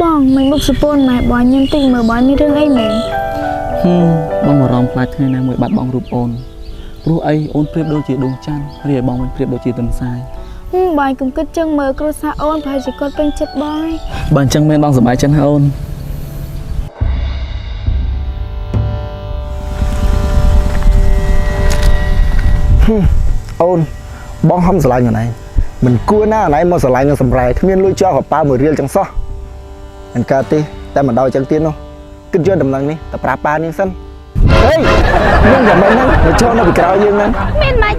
Bong mình bốc spon mà bò nhân tình mở bò mi rương ấy mẹ. Bong mà rong phai thay nào mới bắt bong rụp ôn. Rú ấy ôn phép đôi chỉ đôi chăn, rồi bong mình phép đôi chỉ tầm sai. Bò cũng cứ chân mở cua sa ôn phải chỉ con bên chết bòi. Bạn chân men bong sờ bài chân ôn. Ôn bong không sờ lại như này. Mình cua na này mà sờ lại như sầm rải, thì miên lôi cho họ pa mười riêng chẳng so. Anh ca ti, ta mà đau chẳng tiên đâu. Kinh chưa đầm lằng đi, tập rap pa niên sân. Ê, nhưng mà mình nó cho nó bị cào dương nè. Miên mạch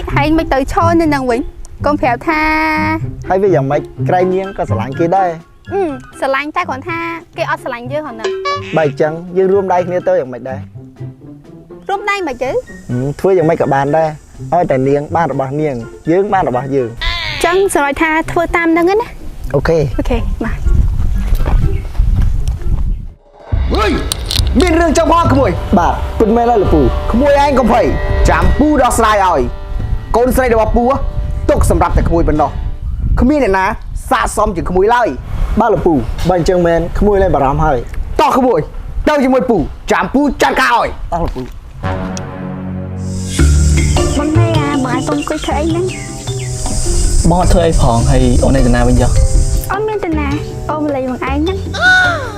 hay mày tới cho nên nàng Vĩnh. Con phèo tha. Hay bây giờ mày cày niên có sờ lại kia đây. Sờ lạnh ta còn tha, cái ở sờ lạnh dữ hòn nè. Bài chẳng dương rôm đây kia tớiอย่างmày đây. Rôm đây mà chứ. Thưaอย่างmày cả bàn đây. Ôi tại niên ban rồi bà niên, dương ban rồi bà dương. Chẳng sờ lại tha thua tam đang á. Ok. Ok, mà. Ui, miên rương trong hoa khmui. Bà,คุณแม่ล่ะปู่ขโมยឯងកំភៃចាំពូដោះស្រាយឲ្យកូនស្រីរបស់ពូទុកសម្រាប់តែក្មួយប៉ុណ្ណោះគ្មានអ្នកណាសាកសមជាងក្មួយឡើយបាទលោកពូបើអញ្ចឹងមែនក្មួយលែងបារម្ភហើយតោះក្មួយទៅជាមួយពូចាំពូចាត់ការឲ្យតោះលោកពូ Bong này à, bò tôm quay thấy nè. បងអត់ធ្វើអីផងហើយអូនឯងទៅណាវិញចុះ Ôm lên tên nè, ôm lấy bằng ai nè.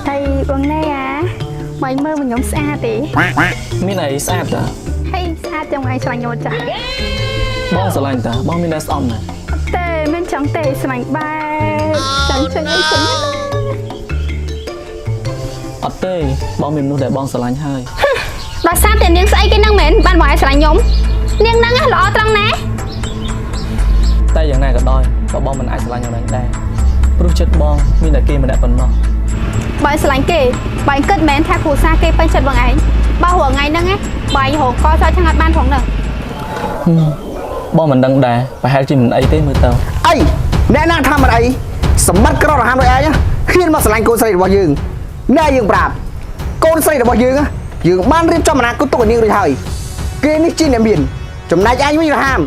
Thầy bong này à, mày mơ mình nhóm xa tí. មានអីស្អាតតា Hay xa trong ai sành nhau chả. បងស្រឡាញ់តាបងមានតែស្អំណា Tê bên trong tê sành ba. Chẳng chân ấy chân. អត់ទេបងមានមនុស្សដែលបងស្រឡាញ់ហើយ Rồi sao tiền niên xây cái năng mến, ban ngoài sờ lạnh nhóm. Niên năng á, lọ trăng nè. តែយ៉ាងណាក៏ដោយក៏បងមិនអាចស្រឡាញ់អូនឯងដែរព្រោះចិត្តបងមានតែគេម្នាក់ប៉ុណ្ណោះ Bởi sờ lạnh kì, bởi cất mến theo phù sa kê bên chân bằng ảnh. Bao hùa ngày năng á, bởi hổ coi sao chẳng ngặt ban phòng nè. បងមិនដឹងដែរប្រហែលជាមិនអីទេមើលទៅ អីអ្នកណាថាមិនអីសម្បត្តិក្ររហាមដោយឯងហ៊ានមកស្រឡាញ់កូនស្រីរបស់យើងណែយើងប្រាប់កូនស្រីរបស់យើងយើងបានរៀបចំអនាគតទុកឲ្យនាងរួចហើយគេនេះជាអ្នកមានចំណែកឯងវិញរហាម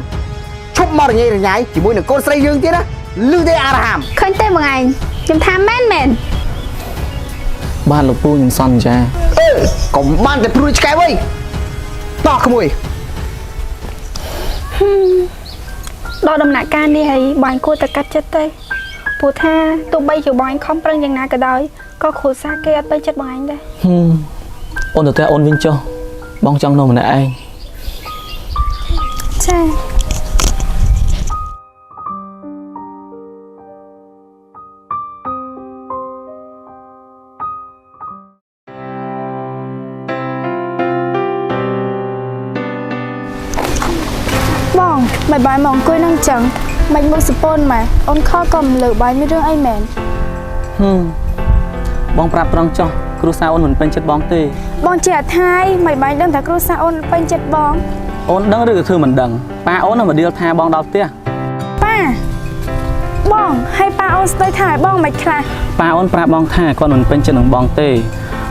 ឈប់មករញ៉េរញ៉ៃជាមួយនឹងកូនស្រីយើងទៀតណាលឺទេអារហាម Khơi tê bằng ảnh, chúng tham mến mến. បាទលោកពូខ្ញុំសន្យា កុំបានតែព្រួយឆ្កែវិញតោះក្មួយ Đó đâm lại can đi hay bọn cô ta cắt chết tê. Bố tha, tụi bây giờ bọn anh không prăngយ៉ាងណាក៏ដោយក៏គ្រូសាគេអត់ទៅចិត្តបងអញដែរ អូនទៅតែអូនវិញចុះបងចង់នៅម្នាក់ឯង ចា Bong, mày bài mong quên năng chẳng. Mày mua spon mà, ôn kho cầm lửa bài mấy rương ai mẹn. បងប្រាប់ត្រង់ចុះគ្រូសាអូនមិនពេញចិត្តបងទេ Bong trẻ thai, mày bài đâm thả cru sa ôn bên chết bong. អូនដឹងឬក៏ធ្វើមិនដឹងប៉ាអូននៅមកដៀលថាបងដល់ផ្ទះ Pa, bong, hay pa ôn tới thải bong mày khla. ប៉ាអូនប្រាប់បងថាគាត់មិនពេញចិត្តនឹងបងទេ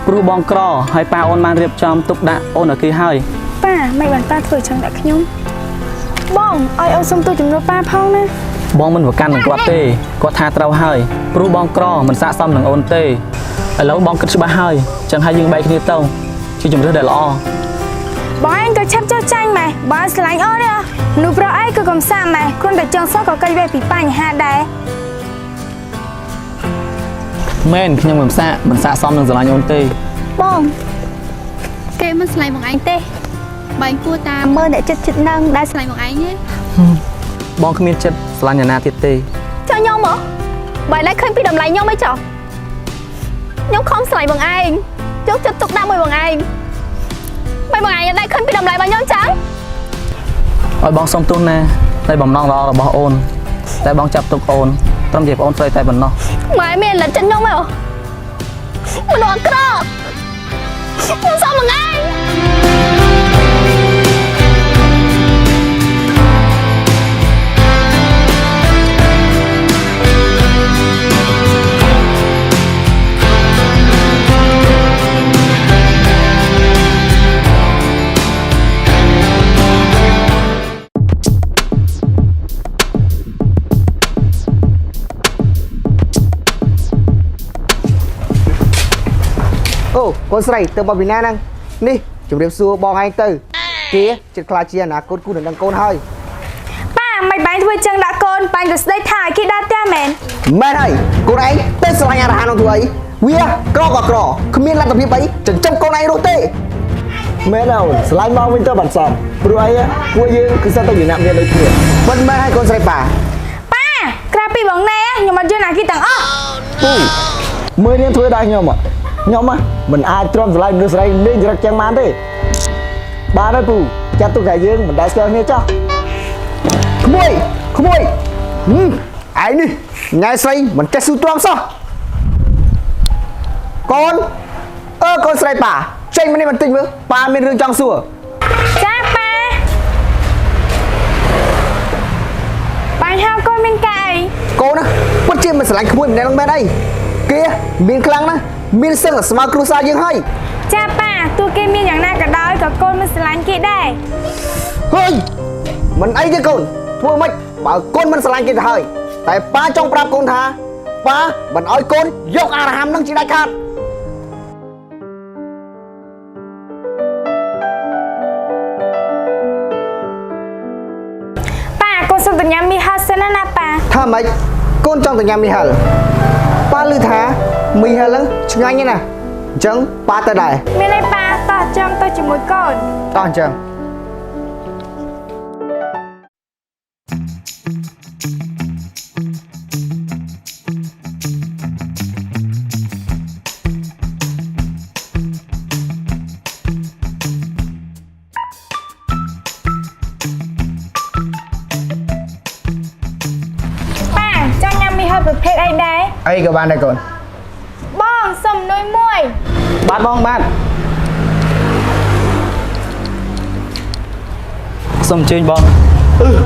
ព្រោះបងក្រហើយប៉ាអូនបានរៀបចំទុកដាក់អូនឲ្យគេហើយ Pa, mày bàn pa thử chẳng đã nhung. Bong, ôi ôn xong tôi chùm nó pa phong nè. បងមិនប្រកាន់នឹងគាត់ទេគាត់ថាត្រូវហើយព្រោះបងក្រមិនស័ក្តិសមនឹងអូនទេឥឡូវបងគិតច្បាស់ហើយចឹងហើយយើងបែកគ្នាទៅជាជំរឿនដែលល្អ Bọn anh có chấp cho tranh mày, bọn anh lánh ớt đi à. Nụ pro ấy cứ cầm sạm mày, con để chân sót có cây về phí bánh hạ đáy. មែនខ្ញុំមិនសាកសមនឹងស្រឡាញ់អូនទេ Bông. Kê mất sờ lạnh bằng ảnh tê. Bởi anh cua ta mơ để chất năng đã sờ lạnh bằng ảnh nhé. បងគ្មានចិត្តស្រឡាញ់អ្នកណាទៀតទេ Cho nhóm hả? Bởi lại khơi bị đầm lại nhóm mấy chọ. Nhóm không sờ lạnh bằng ảnh. Chúc chất tục đam môi bằng ảnh. Bởi bằng ảnh ở đây khơi bị đầm lại bằng nhóm trắng. ឲ្យបងសុំទោសណាតែបំណងល្អរបស់អូនតែបងចាប់ទុកអូនត្រឹមជាប្អូនស្រីតែប៉ុណ្ណោះ Ngoài miền là chân nhóm mày hả? Mình đoán cơ. Nhưng sao bằng ảnh? អូកូនស្រីទៅមកពីណាហ្នឹងនេះជម្រាបសួរបងឯងទៅគេចិត្តខ្លាចជាអនាគតគូនឹងដឹងកូនហើយ ប៉ាមិនបាញ់ធ្វើចឹងដាក់កូនបាញ់ទៅស្ដីថាឲ្យគេដាក់ផ្ទះមែន មែនហើយកូនឯងទៅស្រឡាញ់អាហារនោះធ្វើអីវាក្រក៏ក្រគ្មានលទ្ធភាពអីចិញ្ចឹមកូនឯងនោះទេមែនអូនស្រឡាញ់មកវិញទៅបានសមព្រោះអីពួកយើងគឺសិតតែជាអ្នកមានដូចគ្នាមិនមែនហើយកូនស្រីប៉ា ប៉ាក្រៅពីបងណែខ្ញុំអត់យល់ណាគេទាំងអស់ ពូមើលនាងធ្វើដល់ខ្ញុំខ្ញុំមិនអាចទ្រាំស្រឡាញ់មនុស្សស្រីលេងចរិតចឹងបានទេបានហើយពូចាត់ទុកតែយើងមិនដែលស្គាល់គ្នាចោះក្មួយឯនេះញ៉ៃស្រីមិនចេះស៊ូទ្រាំសោះកូនកូនស្រីប៉ាចេញមកនេះបន្តិចមើលប៉ាមានរឿងចង់សួរ ចាប៉ាបាញ់ហៅកូនមានកាយក ូនណាពិតជាមិនស្រឡាញ់ក្មួយម្នាក់នឹងមែនអីគេមានខ្លាំងណាស់មានសឹងស្មើគ្រួសារយើងហើយ ចាប៉ាទោះគេមានយ៉ាងណាក៏ដោយក៏កូនមិនស្រឡាញ់គេដែរ ហើយមិនអីទេកូនធ្វើម៉េចបើកូនមិនស្រឡាញ់គេទៅហើយតែប៉ាចង់ប្រាប់កូនថាប៉ាមិនអោយកូនយកអារហាមនឹងជាដាច់ខាត ប៉ាកូនសុំទៅញ៉ាំមីហឹលសិនណាប៉ា ថាម៉េចកូនចង់ទៅញ៉ាំមីហិលប៉ាឮថាមីហិលហ្នឹងឆ្ងាញ់ណាស់អញ្ចឹងប៉ាទៅដែរ មានអីប៉ាតោះចង់ទៅជាមួយកូន តោះអញ្ចឹងប៉ាចង់ញ៉ាំមីហឹលប្រភេទអីដែរ អីក៏បានដែរកូន បងសុំនុយមួយ បាទបងបាទសូមអញ្ជើញបង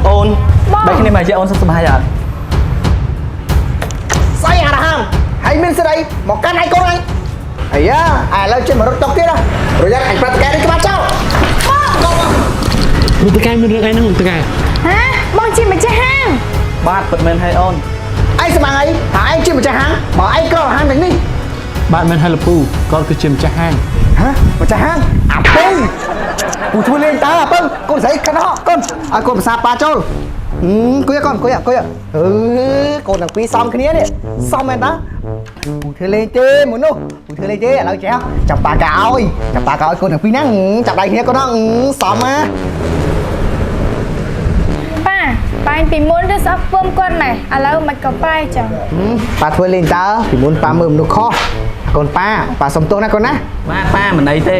អូនបែកគ្នាមកជាអូនសុខសប្បាយអត់ ស្អីអារហាមហើយមានស្រីមកកាន់ឲ្យកូនអញអាយ៉ាឥឡូវជិះមករត់តុកទៀតណាប្រយ័ត្នអញប្រាប់តកែនេះច្បាស់ចោល លោកតកែមានរឿងអីហ្នឹងលោកតកែ ហាបងជាម្ចាស់ហាង បាទពិតមែនហើយអូន ឯងស្មានអីថាឯងជាម្ចាស់ហាងបើឯងក្រហាងទាំងនេះ បាទមែនហើយលោកពូគាត់គឺជាម្ចាស់ហាង ហ៎ម្ចាស់ហាងអាពៅពូធ្វើលេងតើអាពៅកូនស្រីកណ្ដោកូនឲ្យកូនភាសាប៉ាចូលគួយកូនកួយកូនទាំងពីរសំគ្នានេះសំមែនតាពូធ្វើលេងទេមនុស្សពូធ្វើលេងទេឥឡូវចេះចាប់ប៉ាកោឲ្យកូនទាំងពីរហ្នឹងចាប់ដៃគ្នាកូនហ្នឹងសំណា ប៉ាបាញ់ពីមុនឬស្អប់ពំគាត់ម៉េះឥឡូវមិនក៏ប្រែចឹង ប៉ាធ្វើលេងតើពីមុនប៉ាមើលមនុស្សខុសកូនប៉ាសុំទោសណាកូនណា បាទប៉ាមិនអីទេ